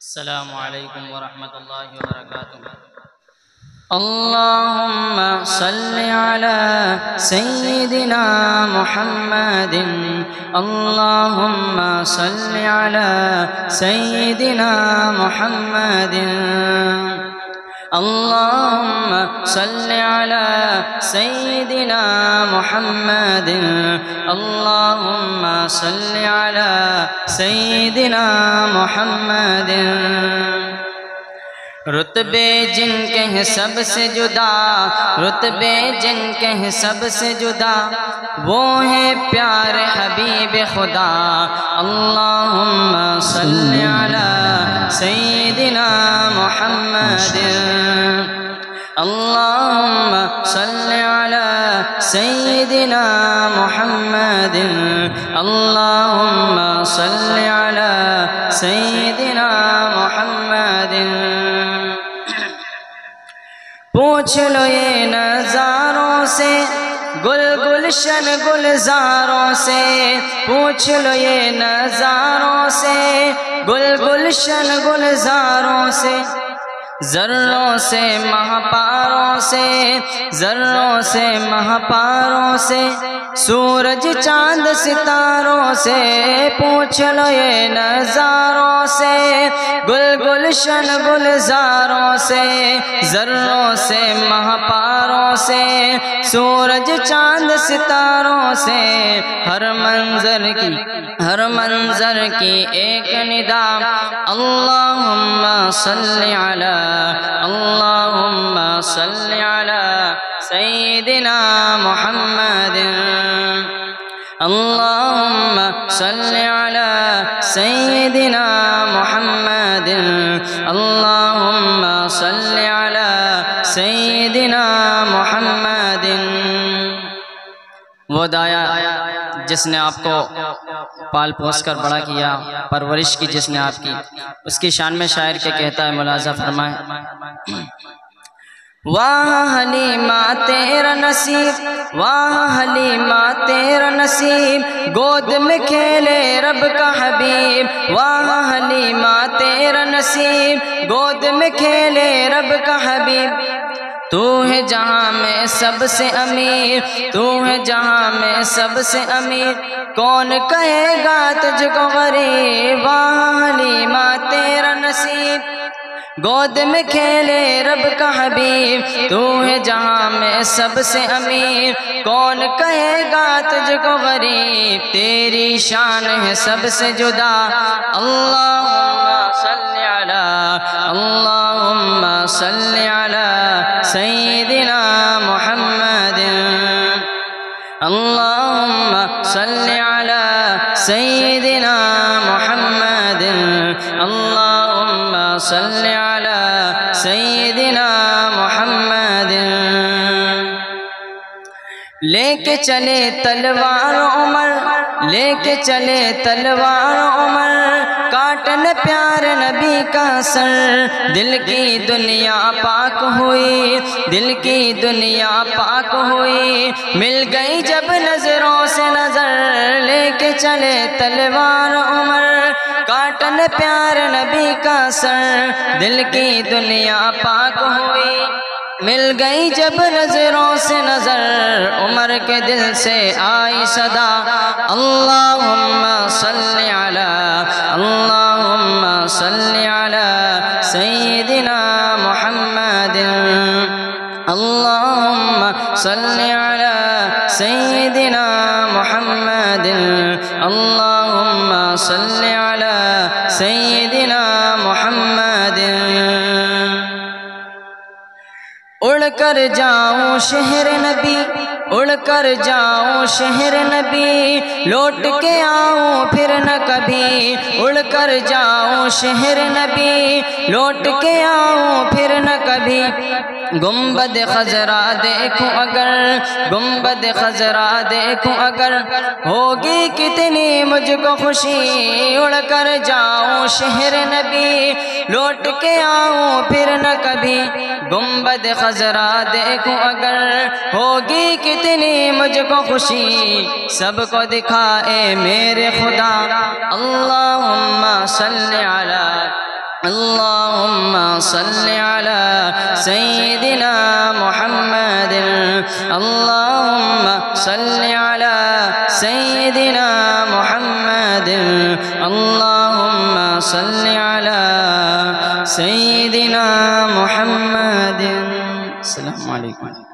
السلام علیکم ورحمۃ اللہ وبرکاتہ۔ اللہم صلی علی سیدنا محمد، اللہم صلی علی سیدنا محمد، اللہم صلی علی سیدنا محمد، اللہم صلی علی سیدنا محمد۔ رتبے جن کے ہیں سب سے جدا، رتبے جن کے ہیں سب سے جدا، وہ ہیں پیارے حبیب خدا۔ اللہم صلی علی سیدنا محمد، اللہم صلی علی سیدنا محمد، اللہم صلی علی سیدنا محمد۔ پوچھ لو یہ نظاروں سے، گل گلشن گلزاروں سے، پوچھ لو یہ نظاروں سے، گل گلشن گلزاروں سے، ذروں سے مہپاروں سے، ذروں سے مہپاروں سے، سورج چاند ستاروں سے، پوچھ لو یہ نظاروں سے، گل گلشن گلزاروں سے، ذروں سے مہپاروں سے، سورج چاند ستاروں سے، ہر منظر کی ایک ندا، اللہم صلی علی، اللہم صلی علی سیدنا محمد، اللہم صلی علی سیدنا محمد، اللہم صلی علی سیدنا محمد۔ وہ دایا جس نے آپ کو پال پوس کر بڑا کیا، پرورش کی جس نے آپ کی، اس کی شان میں شاعر کے کہتا ہے، ملاحظہ فرمائیں۔ واہ حلیمہ تیرا نصیب، واہ حلیمہ تیرا نصیب، گود میں کھیلے رب کا حبیب، واہ حلیمہ تیرا نصیب، گود میں کھیلے رب کا حبیب۔ تو ہے جہاں میں سب سے امیر، تو ہے جہاں میں سب سے امیر، کون کہے گا تجھ کو غریب، واہ حلیمہ تیرا نصیب، گود میں کھیلے رب کا حبیب، تو ہے جہاں میں سب سے امیر، کون کہے گا تجھ کو غریب، تیری شان ہے سب سے جدا۔ اللہم صلی علی، اللہم صلی علی سیدنا محمد، اللہم صلی علی سیدنا محمد، اللہم صلی علی سیدنا محمد۔ لے کے چلے تلوار عمر، لے کے چلے تلوار عمر، کاٹن پیار نبی کا سر، دل کی دنیا پاک ہوئی، دل کی دنیا پاک ہوئی، مل گئی جب نظروں سے نظر، لے کے چلے تلوار عمر، کاٹن پیار نبی کا سر، دل کی دنیا پاک ہوئی، مل گئی جب نظروں سے نظر، عمر کے دل سے آئی صدا، اللہم صلی علی، اللہم صلی علی سیدنا محمد، اللہم صلی علی سیدنا محمد، اللہم صلی علی سیدنا محمد۔ اڑ کر جاؤں شہر نبی، اڑ کر جاؤں شہر نبی، لوٹ کے آؤں پھر نہ کبھی، اڑ کر جاؤں شہر نبی، لوٹ کے آؤں پھر نہ کبھی، گنبد خضرا دیکھوں اگر، گنبد خضرا دیکھوں اگر، ہوگی کتنی مجھ کو خوشی، اڑ کر جاؤں شہر نبی، لوٹ کے آؤں پھر نہ کبھی، گنبد خضرا دیکھوں اگر، ہوگی کتنی مجھ کو خوشی، سب کو دکھائے میرے خدا، اللہم صلی علی اللهم صل على سيدنا محمد اللهم صل على سيدنا محمد اللهم صل على سيدنا محمد. السلام عليكم.